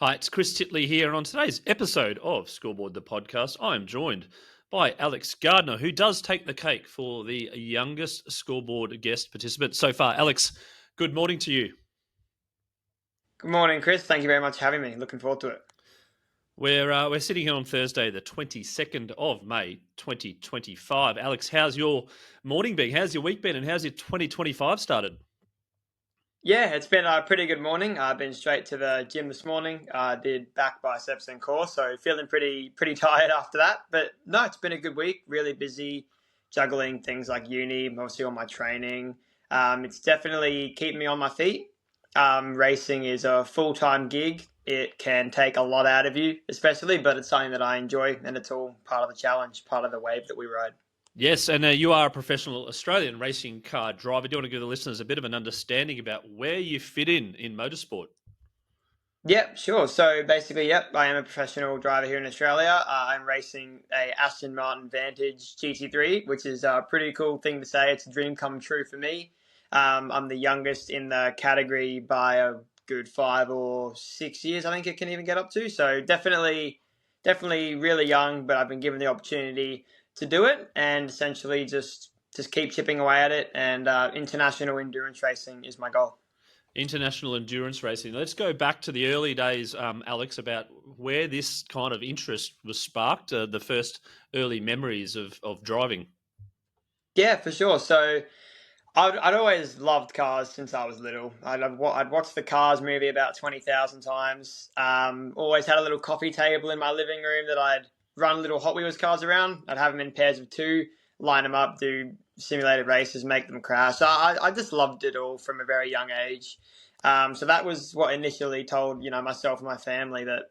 Hi, it's Chris Titley here, and on today's episode of Scoreboard, the podcast, I'm joined by Alex Gardner, who does take the cake for the youngest Scoreboard guest participant so far. Alex, good morning to you. Good morning, Chris. Thank you very much for having me. Looking forward to it. We're sitting here on Thursday, the 22nd of May, 2025. Alex, how's your morning been? How's your week been? And how's your 2025 started? Yeah, it's been a pretty good morning. I've been straight to the gym this morning. Did back, biceps, and core, so feeling pretty tired after that. But no, it's been a good week. Really busy, juggling things like uni, obviously all my training. It's definitely keeping me on my feet. Racing is a full-time gig. It can take a lot out of you, especially, but it's something that I enjoy, and it's all part of the challenge, part of the wave that we ride. Yes, and you are a professional Australian racing car driver. Do you want to give the listeners a bit of an understanding about where you fit in motorsport? Yep, sure. So basically, yep, I am a professional driver here in Australia. I'm racing a Aston Martin Vantage GT3, which is a pretty cool thing to say. It's a dream come true for me. I'm the youngest in the category by a good 5 or 6 years, I think it can even get up to. So definitely really young, but I've been given the opportunity to do it and essentially just keep chipping away at it. And international endurance racing is my goal. International endurance racing. Let's go back to the early days, Alex, about where this kind of interest was sparked, the first early memories of driving. Yeah, for sure. So I'd always loved cars since I was little. I'd watched the Cars movie about 20,000 times. Always had a little coffee table in my living room that I'd run little Hot Wheels cars around. I'd have them in pairs of two, line them up, do simulated races, make them crash. So I just loved it all from a very young age. So that was what initially told myself and my family that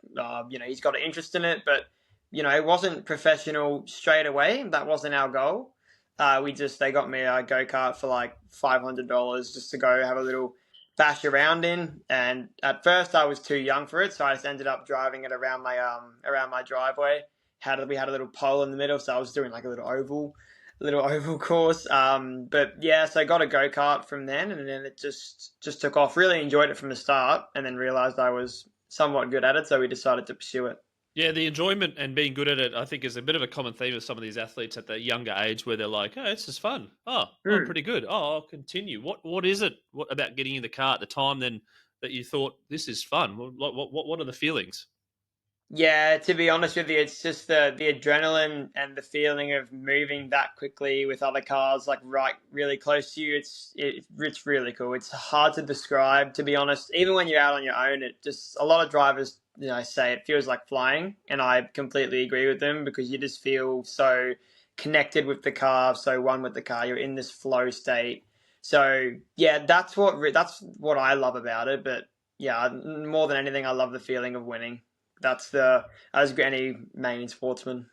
he's got an interest in it, but it wasn't professional straight away. That wasn't our goal. They got me a go-kart for like $500 just to go have a little bash around in. And at first I was too young for it, so I just ended up driving it around my driveway. We had a little pole in the middle, so I was doing like a little oval course. But yeah, so I got a go-kart from then, and then it just took off. Really enjoyed it from the start, and then realized I was somewhat good at it, so we decided to pursue it. Yeah, the enjoyment and being good at it, I think, is a bit of a common theme of some of these athletes at the younger age, where they're like, "Oh, this is fun. Oh, I'm Hmm. pretty good. Oh, I'll continue." What is it? What about getting in the car at the time then that you thought this is fun? What are the feelings? Yeah, to be honest with you, it's just the adrenaline and the feeling of moving that quickly with other cars like right really close to you. It's really cool. It's hard to describe, to be honest. Even when you're out on your own, it just a lot of drivers say it feels like flying, and I completely agree with them because you just feel so connected with the car, so one with the car. You're in this flow state. So yeah, that's what I love about it. But yeah, more than anything, I love the feeling of winning. As any main sportsman.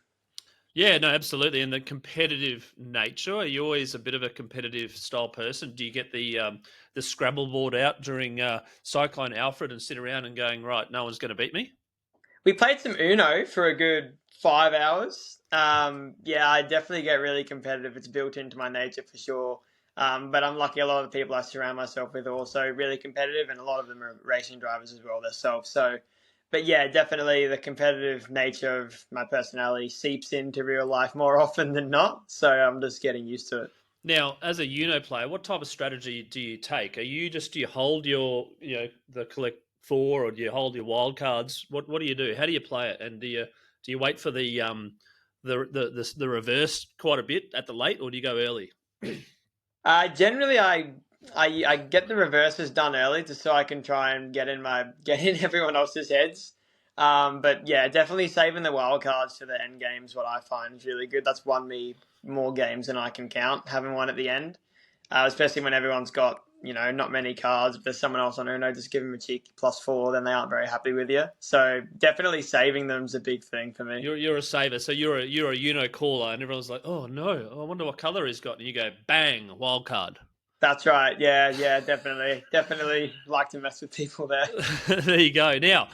Yeah, no, absolutely. And the competitive nature. Are you always a bit of a competitive style person? Do you get the Scrabble board out during Cyclone Alfred and sit around and going, right, no one's going to beat me? We played some Uno for a good 5 hours. Yeah, I definitely get really competitive. It's built into my nature for sure. But I'm lucky a lot of the people I surround myself with are also really competitive, and a lot of them are racing drivers as well themselves. So, but yeah, definitely the competitive nature of my personality seeps into real life more often than not. So I'm just getting used to it. Now, as a Uno player, what type of strategy do you take? Do you hold the collect four, or do you hold your wild cards? What do you do? How do you play it? And do you wait for the reverse quite a bit at the late, or do you go early? Generally, I get the reverses done early just so I can try and get in everyone else's heads. But yeah, definitely saving the wild cards for the end games. What I find is really good. That's won me more games than I can count. Having one at the end, especially when everyone's got not many cards. If there's someone else on Uno, just give them a cheeky +4, then they aren't very happy with you. So definitely saving them's a big thing for me. You're a saver, so you're a Uno caller, and everyone's like, "Oh no, I wonder what color he's got." And you go, "Bang, wild card." That's right. Yeah, definitely like to mess with people there. There you go. Now,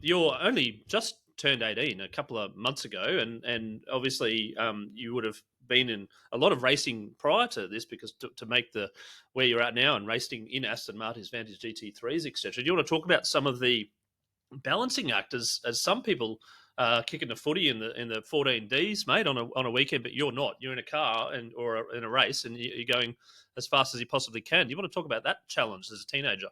you're only just turned 18 a couple of months ago, and obviously, you would have been in a lot of racing prior to this, because to make the where you're at now and racing in Aston Martin's Vantage GT3s, etc. Do you want to talk about some of the balancing act as some people kicking the footy in the 14Ds, mate, on a weekend, but you're not. You're in a car or in a race, and you're going as fast as you possibly can. Do you want to talk about that challenge as a teenager?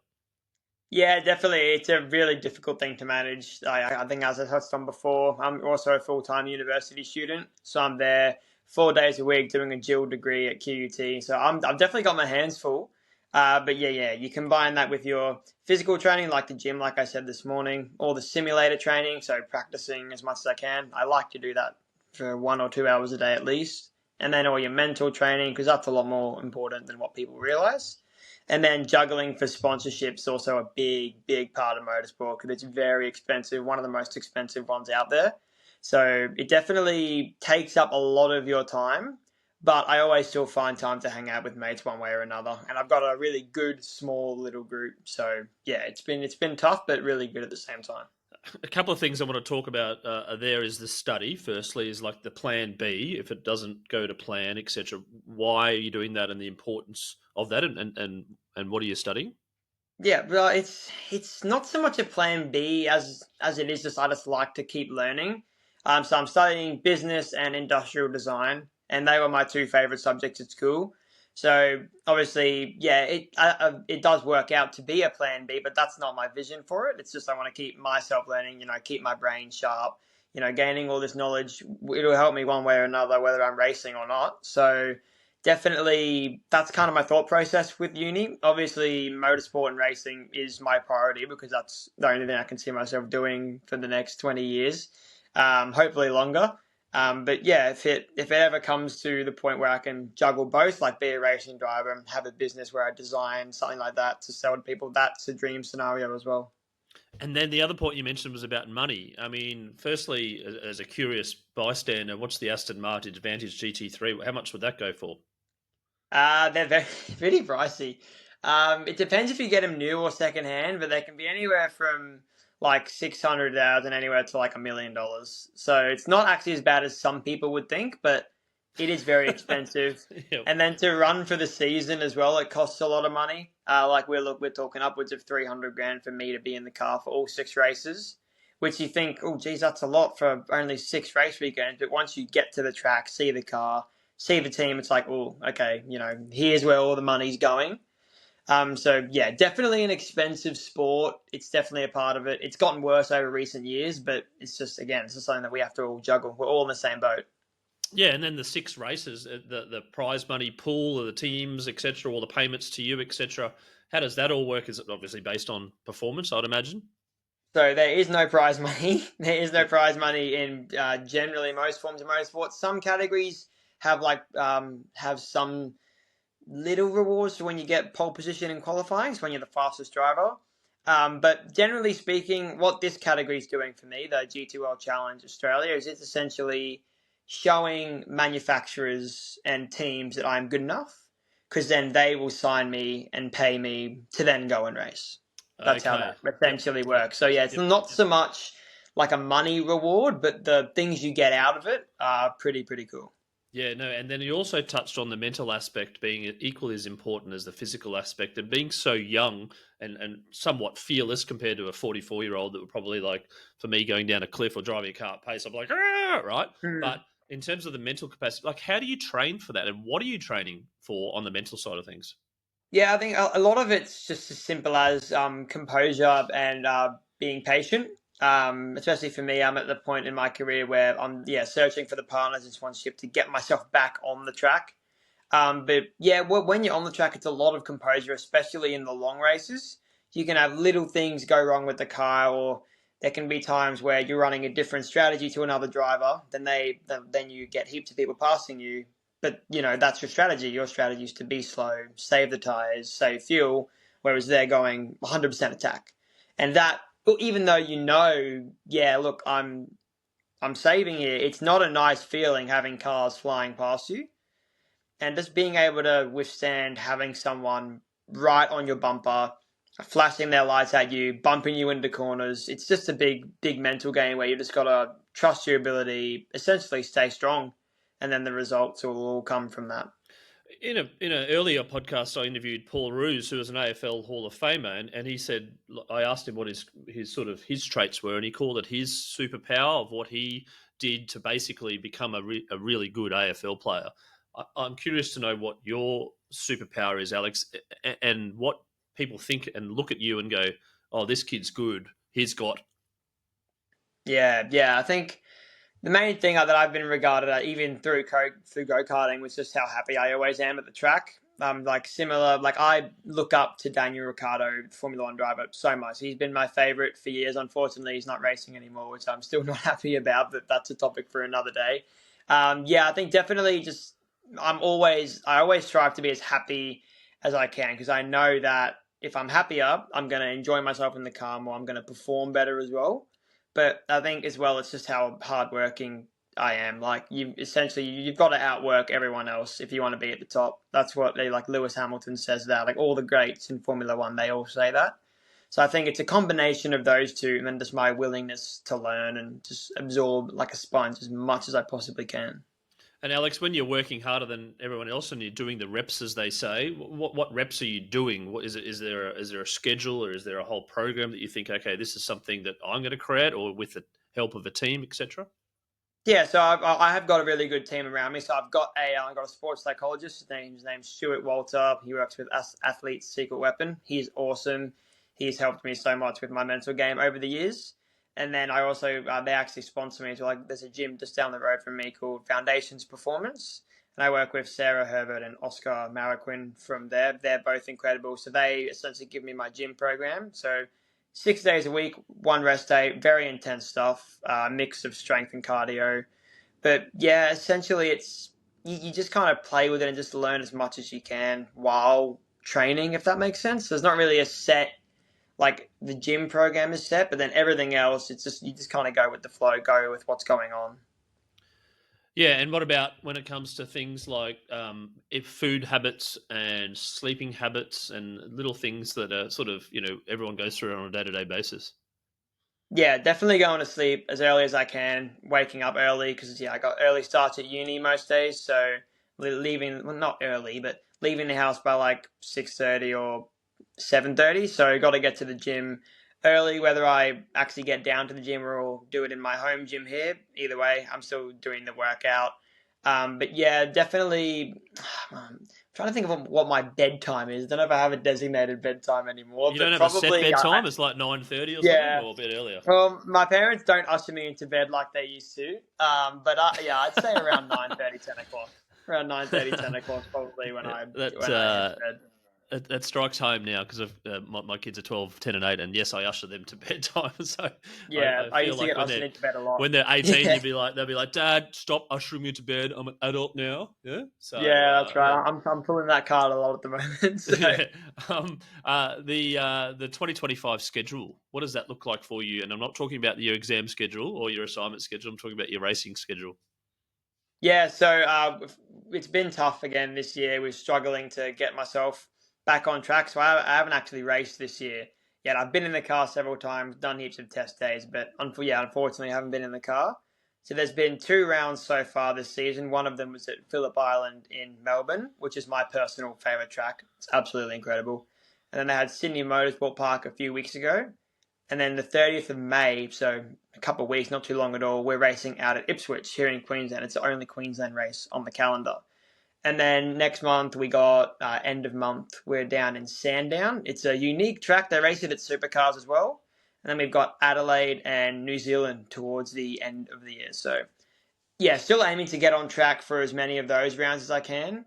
Yeah, definitely. It's a really difficult thing to manage. I think, as I touched on before, I'm also a full-time university student, so I'm there 4 days a week doing a dual degree at QUT. So I've definitely got my hands full. But yeah, you combine that with your physical training, like the gym, like I said this morning, or the simulator training. So practicing as much as I can. I like to do that for 1 or 2 hours a day at least, and then all your mental training, because that's a lot more important than what people realize. And then juggling for sponsorships also a big part of motorsport because it's very expensive, one of the most expensive ones out there. So it definitely takes up a lot of your time, but I always still find time to hang out with mates one way or another. And I've got a really good small little group. So yeah, it's been tough, but really good at the same time. A couple of things I want to talk about there is the study. Firstly, is like the plan B if it doesn't go to plan, etc. Why are you doing that, and the importance of that, and what are you studying? Yeah, well, it's not so much a plan B as it is just I just like to keep learning. So I'm studying business and industrial design, and they were my two favorite subjects at school. So obviously, yeah, it does work out to be a plan B, but that's not my vision for it. It's just I want to keep myself learning, keep my brain sharp, gaining all this knowledge. It'll help me one way or another, whether I'm racing or not. So definitely that's kind of my thought process with uni. Obviously, motorsport and racing is my priority because that's the only thing I can see myself doing for the next 20 years, hopefully longer. But yeah, if it ever comes to the point where I can juggle both, like be a racing driver and have a business where I design something like that to sell to people, that's a dream scenario as well. And then the other point you mentioned was about money. I mean, firstly, as a curious bystander, what's the Aston Martin Vantage GT3? How much would that go for? They're very, pretty pricey. It depends if you get them new or second hand, but they can be anywhere from like 600,000 anywhere to like $1 million. So it's not actually as bad as some people would think, but it is very expensive. Yep. And then to run for the season as well, it costs a lot of money. Like we're talking upwards of 300 grand for me to be in the car for all 6 races, which you think, oh geez, that's a lot for only 6 race weekends. But once you get to the track, see the car, see the team, it's like, oh, okay, here's where all the money's going. So yeah, definitely an expensive sport. It's definitely a part of it. It's gotten worse over recent years, but it's just, again, it's just something that we have to all juggle. We're all in the same boat. Yeah, and then the 6 races, the prize money pool of the teams, etc., all the payments to you, etc. How does that all work? Is it obviously based on performance? I'd imagine. So there is no prize money. There is no Yep. prize money in generally most forms of motorsport. Some categories have some little rewards for when you get pole position in qualifying, so when you're the fastest driver. But generally speaking, what this category is doing for me, the GT World Challenge Australia, is it's essentially showing manufacturers and teams that I'm good enough, because then they will sign me and pay me to then go and race. That's how Okay. that Yep. essentially Yep. works. So yeah, it's Yep. not Yep. so much like a money reward, but the things you get out of it are pretty cool. Yeah, no, and then you also touched on the mental aspect being equally as important as the physical aspect, and being so young and somewhat fearless compared to a 44-year-old that would probably, like, for me, going down a cliff or driving a car at pace, I'm like, ah, right? Hmm. But in terms of the mental capacity, like, how do you train for that, and what are you training for on the mental side of things? Yeah, I think a lot of it's just as simple as composure and being patient. Especially for me, I'm at the point in my career where I'm searching for the partners and sponsorship to get myself back on the track. But yeah, when you're on the track, it's a lot of composure, especially in the long races. You can have little things go wrong with the car, or there can be times where you're running a different strategy to another driver. Then you get heaps of people passing you. But that's your strategy. Your strategy is to be slow, save the tires, save fuel, whereas they're going 100% attack. And that, well, even though yeah, look, I'm saving here. It's not a nice feeling having cars flying past you, and just being able to withstand having someone right on your bumper, flashing their lights at you, bumping you into corners. It's just a big mental game where you just got to trust your ability, essentially stay strong, and then the results will all come from that. In an earlier podcast, I interviewed Paul Roos, who was an AFL Hall of Famer, and he said, I asked him what his traits were, and he called it his superpower of what he did to basically become a really good AFL player. I'm curious to know what your superpower is, Alex, and what people think and look at you and go, "Oh, this kid's good. He's got." Yeah. I think the main thing that I've been regarded at, even through go-karting, was just how happy I always am at the track. Like similar, like I look up to Daniel Ricciardo, Formula One driver, so much. He's been my favorite for years. Unfortunately, he's not racing anymore, which I'm still not happy about. But that's a topic for another day. Yeah, I think definitely just I always strive to be as happy as I can, because I know that if I'm happier, I'm going to enjoy myself in the car more. I'm going to perform better as well. But I think as well, it's just how hardworking I am. Like you've got to outwork everyone else if you want to be at the top. That's what Lewis Hamilton says that. Like all the greats in Formula One, they all say that. So I think it's a combination of those two, and then just my willingness to learn and just absorb like a sponge as much as I possibly can. And Alex, when you're working harder than everyone else and you're doing the reps, as they say, what reps are you doing? What is it? Is there a schedule, or is there a whole program that you think, okay, this is something that I'm going to create, or with the help of a team, etc.? Yeah, so I have got a really good team around me. So I've got a sports psychologist. His name's Stuart Walter. He works with us Athletes Secret Weapon. He's awesome. He's helped me so much with my mental game over the years. And then I also they actually sponsor me. So like there's a gym just down the road from me called Foundations Performance, and I work with Sarah Herbert and Oscar Maraquin from there. They're both incredible. So they essentially give me my gym program. So 6 days a week, one rest day, very intense stuff, mix of strength and cardio. But yeah, essentially, you just kind of play with it and just learn as much as you can while training, if that makes sense. There's not really a set, like the gym program is set, but then everything else, it's just you just kind of go with the flow, go with what's going on. Yeah, and what about when it comes to things like if food habits and sleeping habits and little things that are sort of everyone goes through on a day-to-day basis? Yeah, definitely going to sleep as early as I can, waking up early because I got early starts at uni most days, so leaving well, not early, but leaving the house by like 6:30 or 7:30. So got to get to the gym early, whether I actually get down to the gym or do it in my home gym here. Either way, I'm still doing the workout. But yeah, definitely. Trying to think of what my bedtime is. I don't know if I have a designated bedtime anymore, You don't but have a set probably bedtime? It's like 9:30 or something, yeah. or a bit earlier? Well, my parents don't usher me into bed like they used to. But yeah, I'd say around 9:30, 10 o'clock. Around 9:30, 10 o'clock, probably when I That head to bed. that strikes home now because of my kids are 12, 10, and 8, and yes, I usher them to bedtime. So Yeah, I I feel used to like get ushered into bed a lot. when they're 18, Yeah, they'll be like, Dad, stop ushering me to bed. I'm an adult now. Yeah. So yeah, that's yeah. right. I'm pulling that card a lot at the moment. So Yeah. The 2025 schedule, what does that look like for you? And I'm not talking about your exam schedule or your assignment schedule. I'm talking about your racing schedule. yeah, so it's been tough again this year. We're struggling to get myself back on track. So I haven't actually raced this year yet. I've been in the car several times, done heaps of test days, but unfortunately, I haven't been in the car. So there's been 2 rounds so far this season. One of them was at Phillip Island in Melbourne, which is my personal favourite track. It's absolutely incredible. And then they had Sydney Motorsport Park a few weeks ago. And then the 30th of May, so a couple of weeks, not too long at all, we're racing out at Ipswich here in Queensland. It's the only Queensland race on the calendar. And then next month we got end of month, we're down in Sandown. It's a unique track. They race it at Supercars as well. And then we've got Adelaide and New Zealand towards the end of the year. So yeah, still aiming to get on track for as many of those rounds as I can.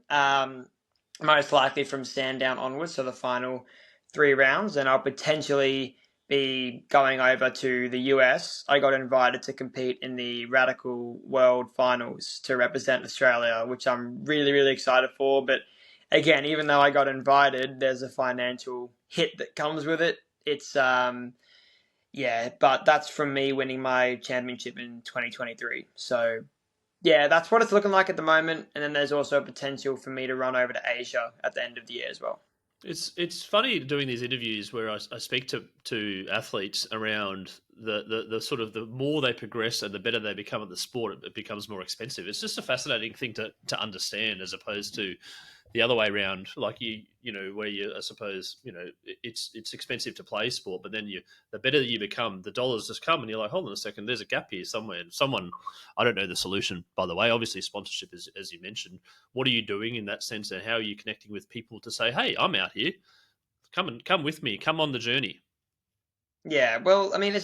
Most likely from Sandown onwards, so the final 3 rounds, and I'll potentially be going over to the US. I got invited to compete in the Radical World Finals to represent Australia, which I'm really, really excited for. But again, even though I got invited, there's a financial hit that comes with it. It's yeah, but that's from me winning my championship in 2023. So yeah, that's what it's looking like at the moment. And then there's also a potential for me to run over to Asia at the end of the year as well. It's funny doing these interviews where I speak to athletes around the sort of the more they progress and the better they become at the sport, it becomes more expensive. It's just a fascinating thing to understand as opposed to the other way around, like where you, I suppose, it's expensive to play sport, but then the better you become, the dollars just come, and you're like, hold on a second, there's a gap here somewhere. And someone, I don't know the solution, by the way. Obviously, sponsorship is, as you mentioned. What are you doing in that sense, and how are you connecting with people to say, hey, I'm out here, come with me, come on the journey? Yeah, well, I mean,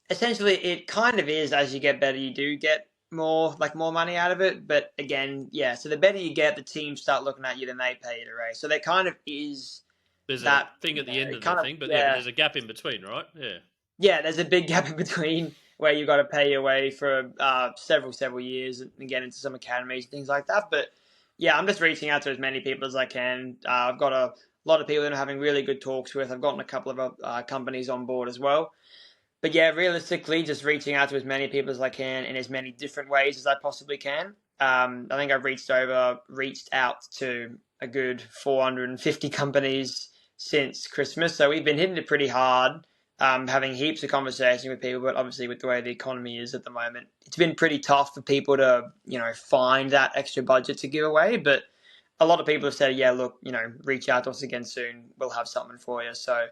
essentially, it kind of is as you get better, you do get more money out of it. But again, yeah, so the better you get, the teams start looking at you, then they pay you to race. So there kind of is There's a that, thing at the end it of the kind of, thing, but yeah, but yeah, there's a gap in between, right? Yeah. yeah, there's a big gap in between where you've got to pay your way for several years and get into some academies and things like that. But yeah, I'm just reaching out to as many people as I can. I've got a lot of people that I'm having really good talks with. I've gotten a couple of companies on board as well. But yeah, realistically, just reaching out to as many people as I can in as many different ways as I possibly can. I think I've reached out to a good 450 companies since Christmas. So we've been hitting it pretty hard, having heaps of conversation with people. But obviously, with the way the economy is at the moment, it's been pretty tough for people to, find that extra budget to give away. But a lot of people have said, yeah, look, reach out to us again soon. We'll have something for you. So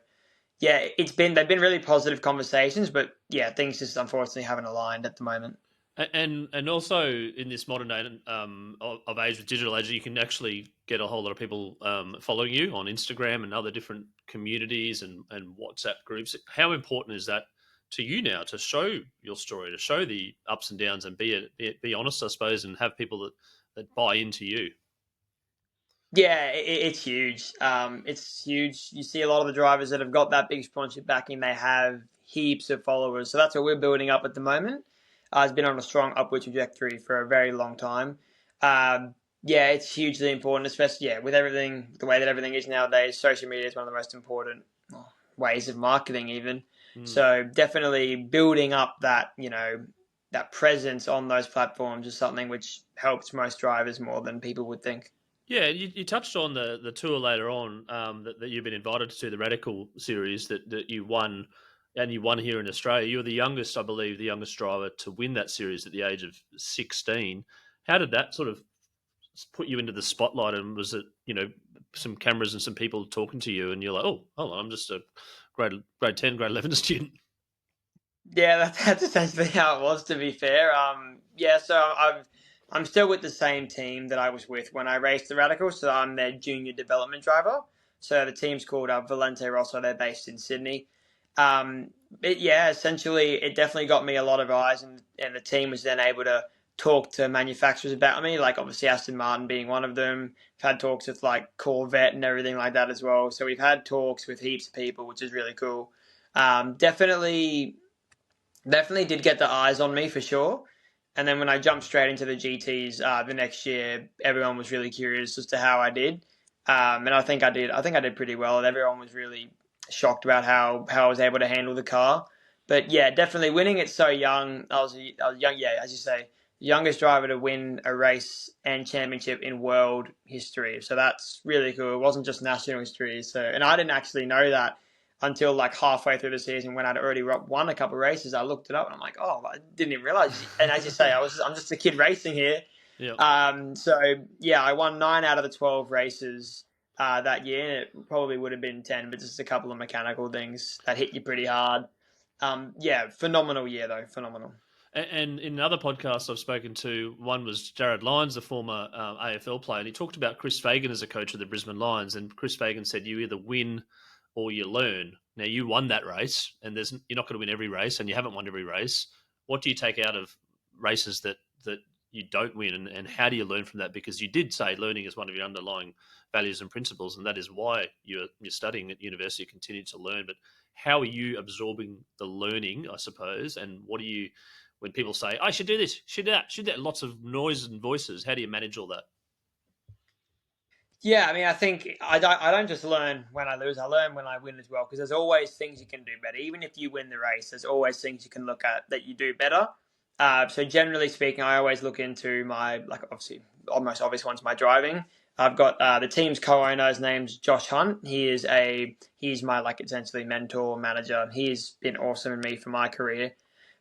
yeah, they've been really positive conversations, but yeah, things just unfortunately haven't aligned at the moment. And also in this modern day of age with digital age, you can actually get a whole lot of people following you on Instagram and other different communities and WhatsApp groups. How important is that to you now to show your story, to show the ups and downs, and be honest, I suppose, and have people that buy into you? Yeah, it's huge. It's huge. You see a lot of the drivers that have got that big sponsorship backing, they have heaps of followers. So that's what we're building up at the moment. It's been on a strong upward trajectory for a very long time. Yeah, it's hugely important, especially with everything, the way that everything is nowadays. Social media is one of the most important ways of marketing, even. Mm. So definitely building up that presence on those platforms is something which helps most drivers more than people would think. Yeah, you touched on the tour later on that you've been invited to the Radical series that you won, and you won here in Australia. You were the youngest, I believe, the youngest driver to win that series at the age of 16. How did that sort of put you into the spotlight? And was it some cameras and some people talking to you, and you're like, oh, hold on, I'm just a grade 10, grade 11 student. Yeah, that's essentially how it was. To be fair, yeah. So I'm still with the same team that I was with when I raced the Radicals. So I'm their junior development driver. So the team's called Valente Rosso. They're based in Sydney. But yeah, essentially, it definitely got me a lot of eyes, and the team was then able to talk to manufacturers about me, like obviously Aston Martin being one of them. I've had talks with like Corvette and everything like that as well. So we've had talks with heaps of people, which is really cool. Definitely did get the eyes on me for sure. And then when I jumped straight into the GTs the next year, everyone was really curious as to how I did. And I think I did. I think I did pretty well. Everyone was really shocked about how I was able to handle the car. But yeah, definitely winning it so young. I was young. Yeah, as you say, youngest driver to win a race and championship in world history. So that's really cool. It wasn't just national history. So, and I didn't actually know that until like halfway through the season when I'd already won a couple of races. I looked it up and I'm like, oh, I didn't even realize. And as you say, I'm just a kid racing here. Yeah. So yeah, I won 9 out of the 12 races that year, and it probably would have been 10, but just a couple of mechanical things that hit you pretty hard. Yeah, phenomenal year though, phenomenal. And in another podcast I've spoken to, one was Jared Lyons, the former AFL player, and he talked about Chris Fagan as a coach of the Brisbane Lions. And Chris Fagan said, you either win or you learn. Now, you won that race, and you're not going to win every race, and you haven't won every race. What do you take out of races that you don't win, and how do you learn from that? Because you did say learning is one of your underlying values and principles, and that is why you're studying at university, you continue to learn. But how are you absorbing the learning, I suppose, and what do you, when people say, I should do this, should do that, lots of noise and voices, how do you manage all that? Yeah, I mean, I think I don't just learn when I lose. I learn when I win as well, because there's always things you can do better. Even if you win the race, there's always things you can look at that you do better. So generally speaking, I always look into my, like, obviously, almost obvious one's my driving. I've got the team's co-owner. His name's Josh Hunt. He's my, like, essentially mentor, manager. He's been awesome in me for my career.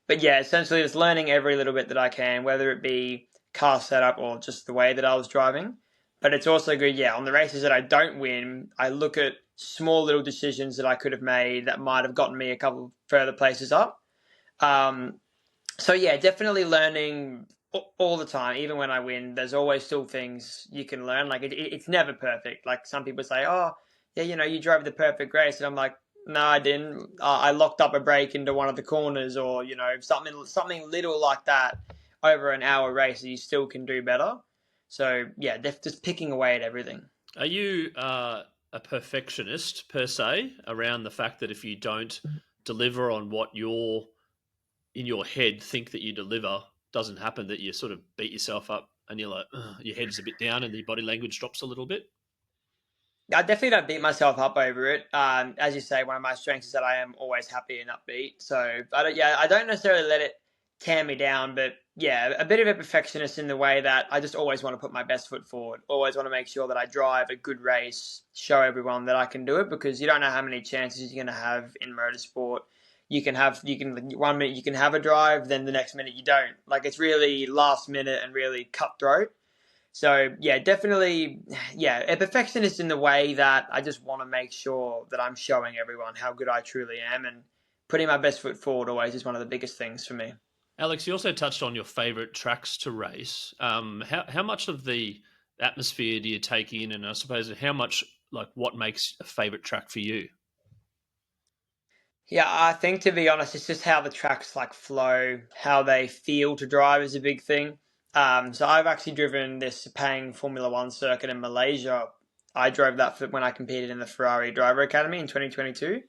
But yeah, essentially just learning every little bit that I can, whether it be car setup or just the way that I was driving. But it's also good, yeah, on the races that I don't win, I look at small little decisions that I could have made that might have gotten me a couple further places up. Um, so yeah, definitely learning all the time. Even when I win, there's always still things you can learn. Like it's never perfect. Like some people say, "Oh, yeah, you drove the perfect race," and I'm like, "No, I didn't. I locked up a brake into one of the corners, or something little like that over an hour race. You still can do better." So yeah, just picking away at everything. Are you a perfectionist per se around the fact that if you don't deliver on what you're in your head think that you deliver doesn't happen, that you sort of beat yourself up and you're like, "Ugh," your head's a bit down and the body language drops a little bit? I definitely don't beat myself up over it. As you say, one of my strengths is that I am always happy and upbeat. So I don't necessarily let it tear me down, but yeah, a bit of a perfectionist in the way that I just always want to put my best foot forward. Always want to make sure that I drive a good race, show everyone that I can do it, because you don't know how many chances you're going to have in motorsport. One minute you can have a drive, then the next minute you don't. Like it's really last minute and really cutthroat. So yeah, definitely, yeah, a perfectionist in the way that I just want to make sure that I'm showing everyone how good I truly am, and putting my best foot forward always is one of the biggest things for me. Alex, you also touched on your favorite tracks to race. How much of the atmosphere do you take in, and I suppose how much, like, what makes a favorite track for you? Yeah, I think to be honest, it's just how the tracks like flow, how they feel to drive is a big thing. So I've actually driven this Sepang Formula One circuit in Malaysia. I drove that when I competed in the Ferrari Driver Academy in 2022.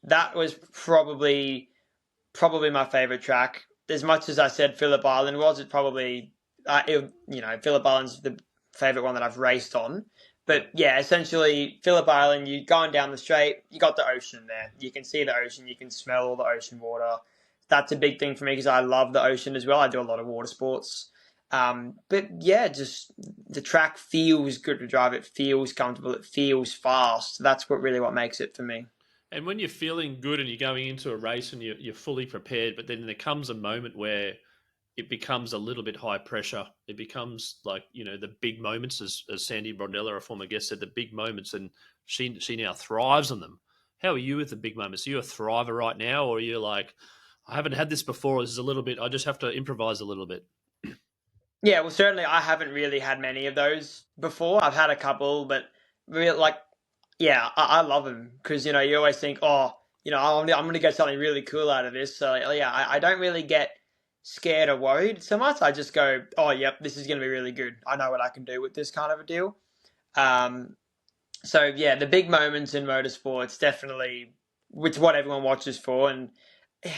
That was probably my favorite track. As much as I said Phillip Island was, it probably Phillip Island's the favorite one that I've raced on. Yeah. But yeah, essentially Phillip Island, you going down the straight, you got the ocean there. You can see the ocean, you can smell all the ocean water. That's a big thing for me because I love the ocean as well. I do a lot of water sports. But yeah, just the track feels good to drive. It feels comfortable. It feels fast. That's what makes it for me. And when you're feeling good and you're going into a race and you're fully prepared, but then there comes a moment where it becomes a little bit high pressure. It becomes like, the big moments, as Sandy Brodella, a former guest, said, the big moments, and she now thrives on them. How are you with the big moments? Are you a thriver right now, or are you like, I haven't had this before, this is a little bit, I just have to improvise a little bit? Yeah, well, certainly I haven't really had many of those before. I've had a couple, but like, yeah, I love them because you always think, oh, I'm going to get something really cool out of this. So yeah, I don't really get scared or worried so much. I just go, oh, yep, this is going to be really good. I know what I can do with this kind of a deal. Um, so yeah, the big moments in motorsports definitely, it's what everyone watches for, and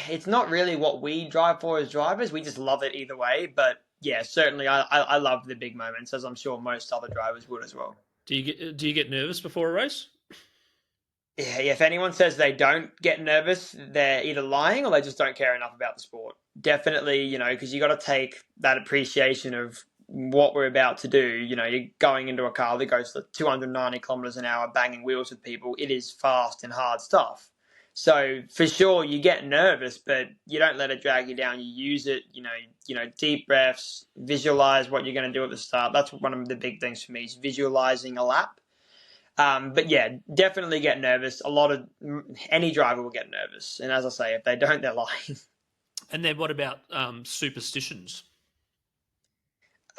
it's not really what we drive for as drivers. We just love it either way. But yeah, certainly I love the big moments, as I'm sure most other drivers would as well. Do you get nervous before a race? Yeah, if anyone says they don't get nervous, they're either lying or they just don't care enough about the sport. Definitely, because you got to take that appreciation of what we're about to do. You're going into a car that goes to 290 kilometers an hour, banging wheels with people. It is fast and hard stuff. So for sure, you get nervous, but you don't let it drag you down. You use it. Deep breaths, visualize what you're going to do at the start. That's one of the big things for me is visualizing a lap. But yeah, definitely get nervous. Any driver will get nervous, and as I say, if they don't, they're lying. And then what about superstitions?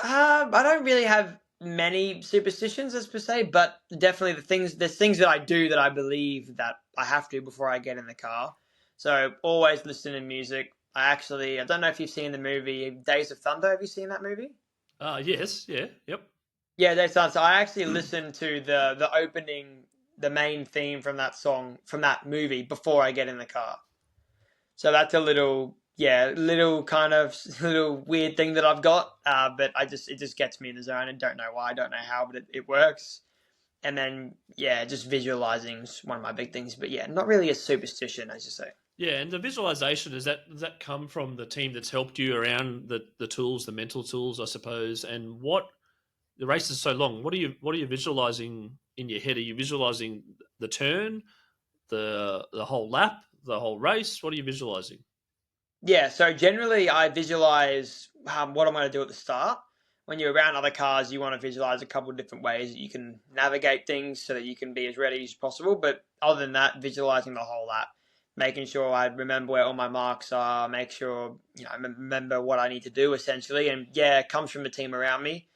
I don't really have many superstitions as per se, but definitely there's things that I do that I believe that I have to before I get in the car. So always listen to music. I don't know if you've seen the movie Days of Thunder. Have you seen that movie? Yes, yeah, yep. Yeah, Days of Thunder. So I actually listened to the opening, the main theme from that song from that movie before I get in the car. So that's a little kind of little weird thing that I've got. But it just gets me in the zone and don't know why, I don't know how, but it works. And then yeah, just visualizing is one of my big things. But yeah, not really a superstition, as you say. Yeah, and the visualization, does that come from the team that's helped you around the tools, the mental tools, I suppose? And what the race is so long. What are you visualizing in your head? Are you visualizing the turn, the whole lap, the whole race? What are you visualizing? Yeah, so generally I visualize what I'm going to do at the start. when you're around other cars, you want to visualize a couple of different ways that you can navigate things so that you can be as ready as possible. But other than that, visualizing the whole lap, making sure I remember where all my marks are, make sure I remember what I need to do essentially. And yeah, it comes from the team around me.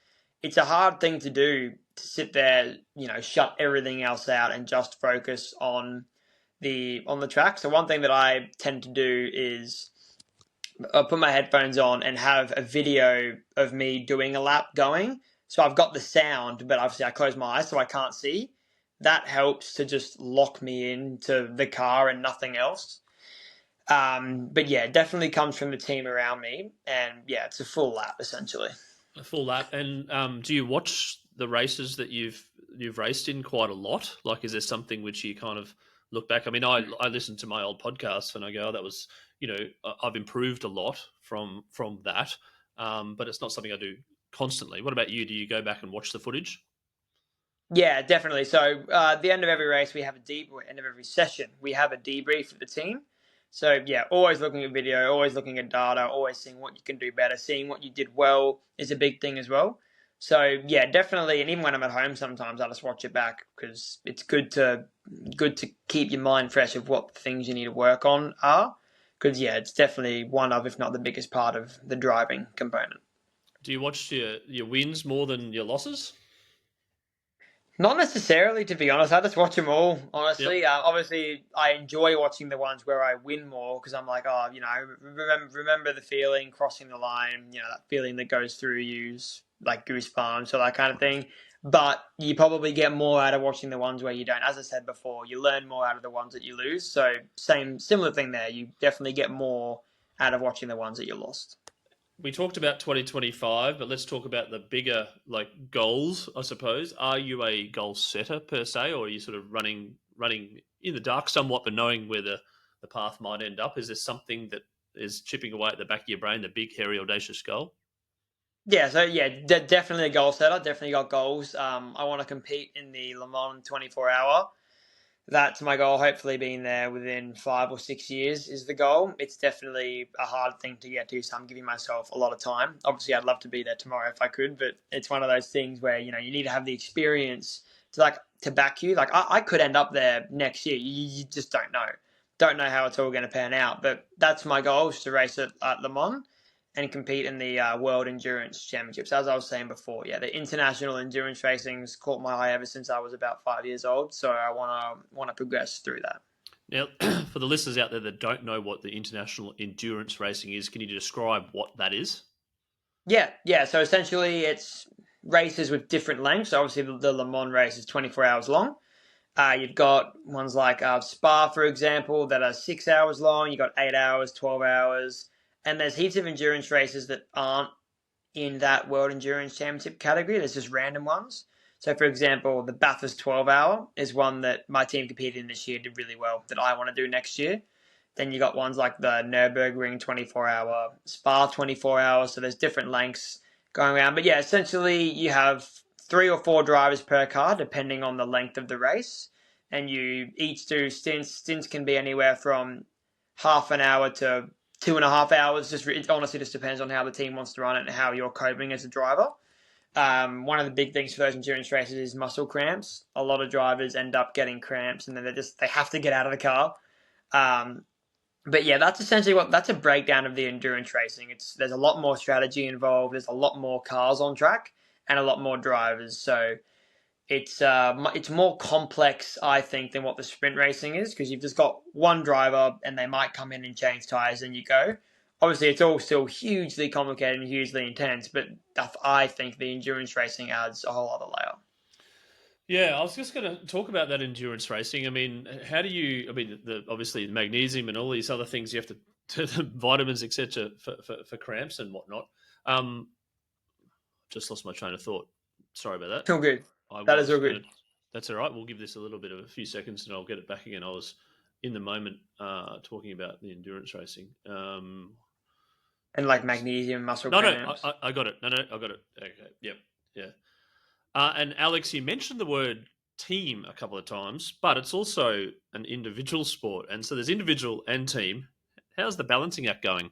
It's a hard thing to do to sit there, shut everything else out and just focus on the track. So one thing that I tend to do is I'll put my headphones on and have a video of me doing a lap going. So I've got the sound, but obviously I close my eyes so I can't see. That helps to just lock me into the car and nothing else. But yeah, it definitely comes from the team around me. And yeah, it's a full lap essentially. A full lap. And do you watch the races that you've raced in quite a lot? Like, is there something which you kind of look back? I mean, I listen to my old podcasts and I go, oh, that was, I've improved a lot from that. But it's not something I do constantly. What about you? Do you go back and watch the footage? Yeah, definitely. So at the end of every race, we have end of every session, we have a debrief of the team. So yeah, always looking at video, always looking at data, always seeing what you can do better, seeing what you did well is a big thing as well. So yeah, definitely. And even when I'm at home, sometimes I just watch it back because it's good to keep your mind fresh of what things you need to work on are. Because yeah, it's definitely one of, if not the biggest part of the driving component. Do you watch your wins more than your losses? Not necessarily, to be honest. I just watch them all, Yep. honestly. Obviously, I enjoy watching the ones where I win more because I'm like, oh, remember the feeling crossing the line, that feeling that goes through you, like goosebumps or that kind of thing. But you probably get more out of watching the ones where you don't. As I said before, you learn more out of the ones that you lose. So similar thing there. You definitely get more out of watching the ones that you lost. We talked about 2025, but let's talk about the bigger like goals, I suppose. Are you a goal setter per se, or are you sort of running in the dark somewhat, but knowing where the path might end up? Is there something that is chipping away at the back of your brain, the big, hairy, audacious goal? Yeah, so yeah, definitely a goal setter. Definitely got goals. I want to compete in the Le Mans 24 hour. That's my goal. Hopefully, being there within 5 or 6 years is the goal. It's definitely a hard thing to get to, so I'm giving myself a lot of time. Obviously, I'd love to be there tomorrow if I could, but it's one of those things where you need to have the experience to back you. Like I could end up there next year. You just don't know how it's all going to pan out. But that's my goal, is to race at Le Mans and compete in the World Endurance Championships. As I was saying before, yeah, the international endurance racing's caught my eye ever since I was about 5 years old. So I want to progress through that. Now, for the listeners out there that don't know what the international endurance racing is, can you describe what that is? Yeah. So essentially, it's races with different lengths. So obviously, the Le Mans race is 24 hours long. You've got ones like Spa, for example, that are 6 hours long. You've got 8 hours, 12 hours. And there's heaps of endurance races that aren't in that World Endurance Championship category. There's just random ones. So, for example, the Bathurst 12 hour is one that my team competed in this year, did really well, that I want to do next year. Then you got ones like the Nürburgring 24 hour, Spa 24 hours. So there's different lengths going around. But yeah, essentially you have 3 or 4 drivers per car, depending on the length of the race. And you each do stints. Stints can be anywhere from half an hour to 2.5 hours. It honestly just depends on how the team wants to run it and how you're coping as a driver. One of the big things for those endurance races is muscle cramps. A lot of drivers end up getting cramps and then they have to get out of the car. But yeah, that's essentially that's a breakdown of the endurance racing. There's a lot more strategy involved. There's a lot more cars on track and a lot more drivers. So it's more complex, I think, than what the sprint racing is, because you've just got one driver and they might come in and change tires and you go. Obviously, it's all still hugely complicated and hugely intense, but I think the endurance racing adds a whole other layer. Yeah, I was just going to talk about that endurance racing. I mean, how do you? I mean, obviously magnesium and all these other things you have to the vitamins, etc., for cramps and whatnot. Um, just lost my train of thought. Sorry about that. All good. I That is was all going to. good. That's all right. We'll give this a little bit of a few seconds, and I'll get it back again. I was in the moment talking about the endurance racing. And like magnesium, muscle No, cramps. I got it. No, I got it. Okay, yep, yeah. And Alex, you mentioned the word team a couple of times, but it's also an individual sport, and so there's individual and team. How's the balancing act going?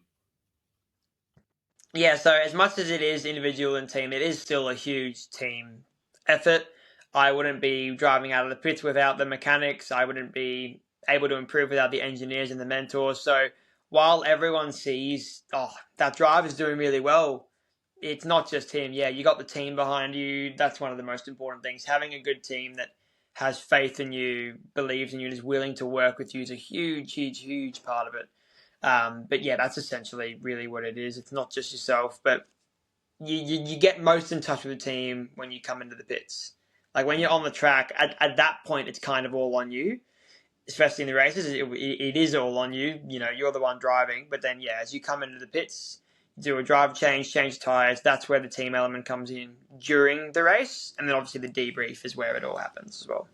Yeah, so as much as it is individual and team, it is still a huge team effort. I wouldn't be driving out of the pits without the mechanics. I wouldn't be able to improve without the engineers and the mentors. So while everyone sees, oh, that driver is doing really well, it's not just him. Yeah, you got the team behind you. That's one of the most important things. Having a good team that has faith in you, believes in you, and is willing to work with you is a huge, huge, huge part of it. But yeah, that's essentially really what it is. It's not just yourself, but you get most in touch with the team when you come into the pits. Like when you're on the track, at that point, it's kind of all on you, especially in the races. It is all on you. You know, you're the one driving. But then, yeah, as you come into the pits, do a drive change tires. That's where the team element comes in during the race. And then obviously the debrief is where it all happens as well.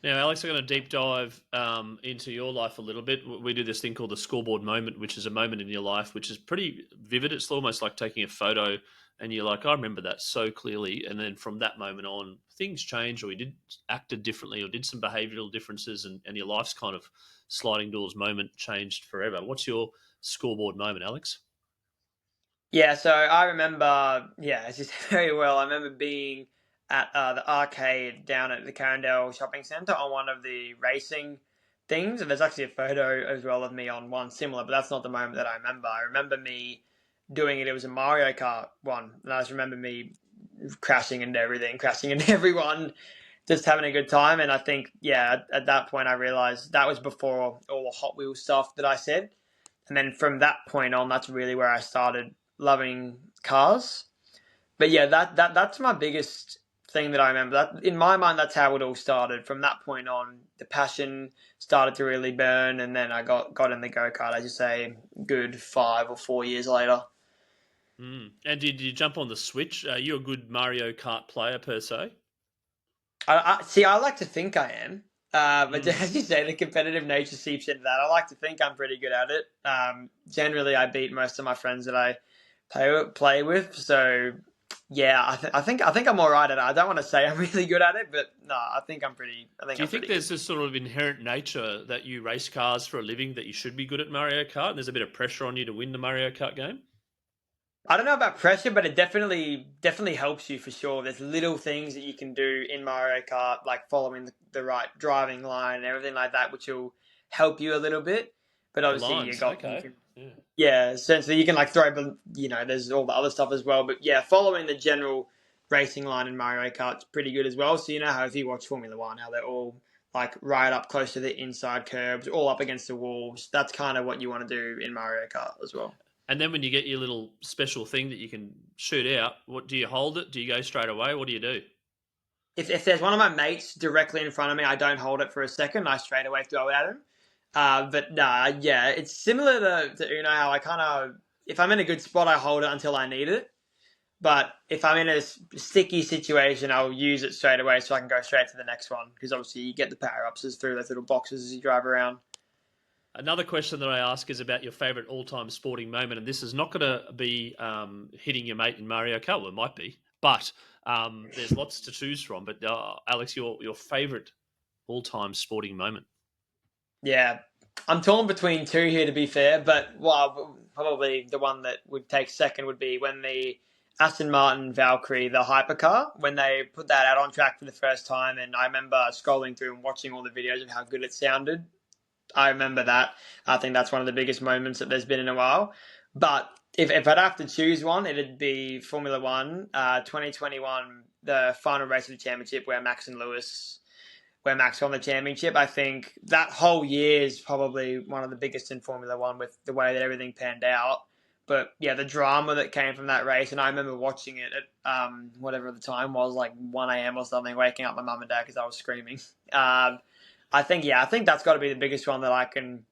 Now, Alex, I'm going to deep dive into your life a little bit. We do this thing called the scoreboard moment, which is a moment in your life which is pretty vivid. It's almost like taking a photo and you're like, I remember that so clearly. And then from that moment on, things change, or you acted differently, or did some behavioural differences, and your life's kind of sliding doors moment changed forever. What's your scoreboard moment, Alex? Yeah, so I remember, yeah, it's just very well. I remember being at the arcade down at the Carindale Shopping Centre on one of the racing things. And there's actually a photo as well of me on one similar, but that's not the moment that I remember. I remember me doing it. It was a Mario Kart one. And I just remember me crashing into everything, crashing into everyone, just having a good time. And I think, yeah, at that point, I realized that was before all the Hot Wheels stuff that I said. And then from that point on, that's really where I started loving cars. But yeah, that's my biggest thing that I remember. That in my mind, that's how it all started. From that point on, the passion started to really burn, and then I got in the go kart. As you say, good 5 or 4 years later. And did you jump on the Switch? Are you a good Mario Kart player per se? I see. I like to think I am. But Mm. as you say, the competitive nature seeps into that. I like to think I'm pretty good at it. Generally, I beat most of my friends that I play with. So yeah, I think I'm all right at it. I don't want to say I'm really good at it, but no, I think I'm pretty. I think Do you I'm think pretty good. there's this sort of inherent nature that you race cars for a living that you should be good at Mario Kart? And there's a bit of pressure on you to win the Mario Kart game? I don't know about pressure, but it definitely helps you for sure. There's little things that you can do in Mario Kart, like following the right driving line and everything like that, which will help you a little bit. But The obviously, lines, you okay. can, Yeah. yeah, essentially you can like throw, there's all the other stuff as well. But yeah, following the general racing line in Mario Kart's pretty good as well. So you know how if you watch Formula One, how they're all like right up close to the inside curbs, all up against the walls. That's kind of what you want to do in Mario Kart as well. And then when you get your little special thing that you can shoot out, what do you hold it? Do you go straight away? What do you do? If there's one of my mates directly in front of me, I don't hold it for a second. I straight away throw it at him. But nah, yeah, it's similar to Uno. How I kind of, if I'm in a good spot, I hold it until I need it. But if I'm in a sticky situation, I'll use it straight away so I can go straight to the next one. Because obviously you get the power ups through those little boxes as you drive around. Another question that I ask is about your favourite all-time sporting moment, and this is not going to be hitting your mate in Mario Kart. Well, it might be, but there's lots to choose from. But Alex, your favourite all-time sporting moment? Yeah, I'm torn between two here to be fair, but well, probably the one that would take second would be when the Aston Martin Valkyrie, the hypercar, when they put that out on track for the first time, and I remember scrolling through and watching all the videos of how good it sounded. I remember that. I think that's one of the biggest moments that there's been in a while. But if I'd have to choose one, it'd be Formula One, 2021, the final race of the championship where Max won the championship. I think that whole year is probably one of the biggest in Formula One with the way that everything panned out. But yeah, the drama that came from that race, and I remember watching it at whatever the time was, like 1 a.m. or something, waking up my mum and dad because I was screaming. I think that's got to be the biggest one that I can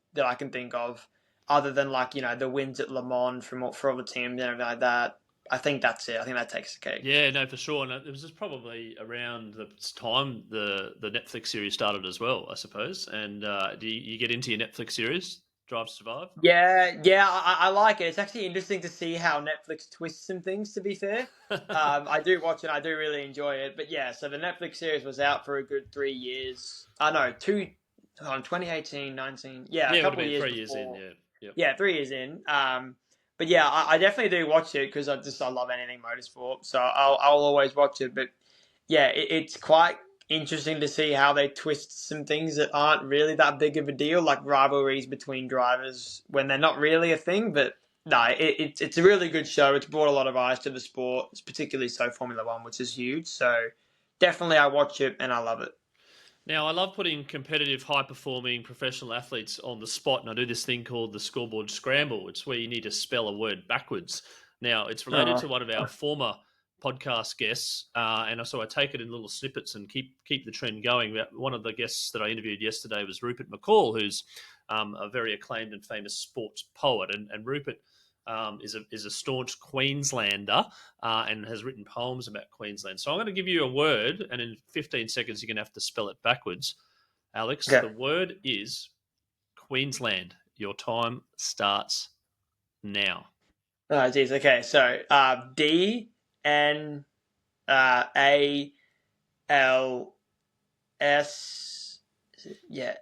think of, other than like the wins at Le Mans for all the teams and everything like that. I think that's it. I think that takes the cake. Yeah, no, for sure. And it was just probably around the time the Netflix series started as well, I suppose. And do you get into your Netflix series, Drive to Survive? Yeah, I like it. It's actually interesting to see how Netflix twists some things. To be fair, I do watch it. I do really enjoy it. But yeah, so the Netflix series was out for a good 3 years. I know two, on 2018, 19. Yeah, a Yeah, it would have couple of been years 3 years in. before. Yeah, yep. Yeah, 3 years in. But yeah, I definitely do watch it because I love anything motorsport, so I'll always watch it. But yeah, it's quite interesting to see how they twist some things that aren't really that big of a deal, like rivalries between drivers when they're not really a thing. But no, it's a really good show. It's brought a lot of eyes to the sport, it's particularly so Formula One, which is huge. So definitely, I watch it and I love it. Now, I love putting competitive, high-performing professional athletes on the spot, and I do this thing called the Scoreboard Scramble. It's where you need to spell a word backwards. Now, it's related Oh, to one of our former podcast guests, and so I take it in little snippets and keep the trend going. One of the guests that I interviewed yesterday was Rupert McCall, who's a very acclaimed and famous sports poet, and Rupert is a staunch Queenslander and has written poems about Queensland. So I'm going to give you a word, and in 15 seconds, you're going to have to spell it backwards. Alex, okay. the word is Queensland. Your time starts now. Oh, geez. Okay, so DNALS. Yeah,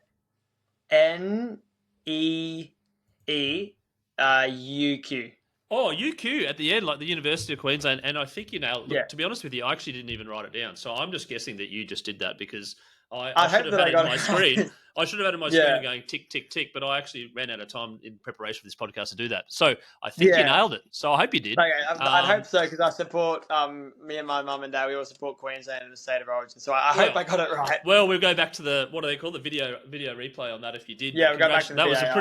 NEEUQ. Oh, UQ at the end, like the University of Queensland. And I think you nailed. Yeah, Look, to be honest with you, I actually didn't even write it down. So I'm just guessing that you just did that because I I should hope have that had I it in got my it screen. right. I should have had it in my screen Yeah, and going tick, tick, tick. But I actually ran out of time in preparation for this podcast to do that. So I think you yeah. nailed it. So I hope you did. Okay, I'd hope Um, so because I support me and my mum and dad. We all support Queensland and the state of origin. So I hope well, I got it right. Well, we'll go back to the what do they call the video replay on that if you did. Yeah, But we'll go back to the that was a VAR.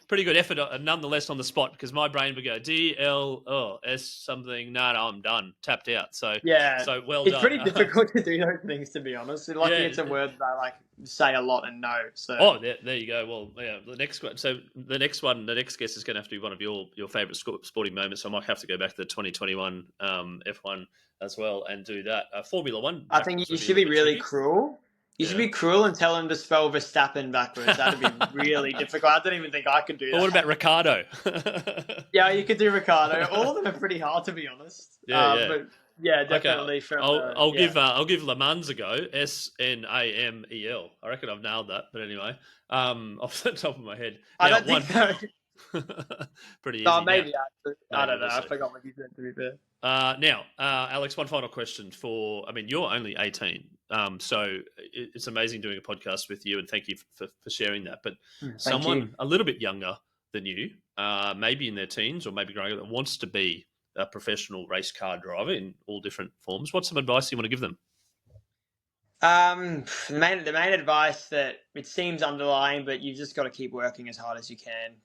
pretty good effort, nonetheless on the spot because my brain would go DLS something. No, I'm done, tapped out. Yeah, So well it's pretty done. difficult to do those things, to be honest. Lucky Yeah. it's a word that I like say a lot and know. So Oh, there you go. Well, yeah. The next one. So the next guest is going to have to be one of your favorite sporting moments. So I might have to go back to the 2021 F1 as well and do that. Formula One I think backwards you would be a should little be bit really tricky. cruel. You should Yeah. be cruel and tell him to spell Verstappen backwards. That'd be really difficult. I don't even think I could do But what that. about Ricardo? Yeah, you could do Ricardo. All of them are pretty hard, to be honest. Yeah. But yeah, Okay, definitely from I'll yeah. give Le Mans a go. SNAMEL. I reckon I've nailed that. But anyway, off the top of my head. I Now don't think one so. pretty Oh, easy. Now maybe actually. I maybe don't know. we'll I see. forgot what you said, to be fair. Alex, one final question I mean, you're only 18, so it's amazing doing a podcast with you, and thank you for sharing that. But Thank you. someone a little bit younger than you, maybe in their teens or maybe growing up, that wants to be a professional race car driver in all different forms, what's some advice you want to give them? The main advice that it seems underlying, but you've just got to keep working as hard as you can.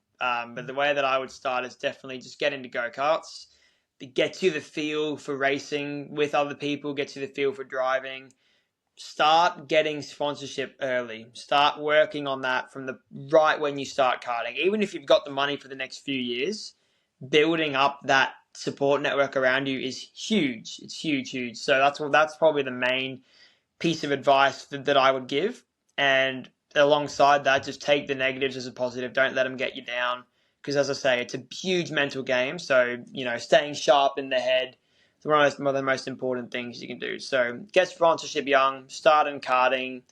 But the way that I would start is definitely just get into go-karts. It gets you the feel for racing with other people, gets you the feel for driving. Start getting sponsorship early. Start working on that from the right when you start karting. Even if you've got the money for the next few years, building up that support network around you is huge. It's huge, huge. So that's probably the main piece of advice that I would give. And alongside that, just take the negatives as a positive. Don't let them get you down. Because as I say, it's a huge mental game. So, staying sharp in the head is one of the most important things you can do. So get sponsorship young, start in karting,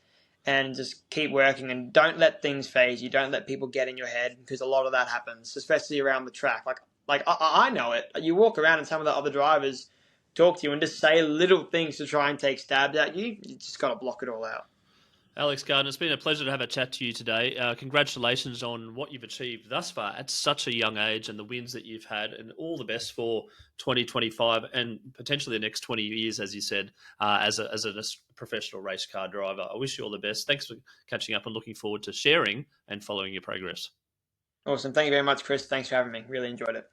and just keep working. And don't let things phase you. Don't let people get in your head because a lot of that happens, especially around the track. Like I know it. You walk around and some of the other drivers talk to you and just say little things to try and take stabs at you. You just got to block it all out. Alex Gardner, it's been a pleasure to have a chat to you today. Congratulations on what you've achieved thus far at such a young age and the wins that you've had, and all the best for 2025 and potentially the next 20 years, as you said, as a professional race car driver. I wish you all the best. Thanks for catching up and looking forward to sharing and following your progress. Awesome. Thank you very much, Chris. Thanks for having me. Really enjoyed it.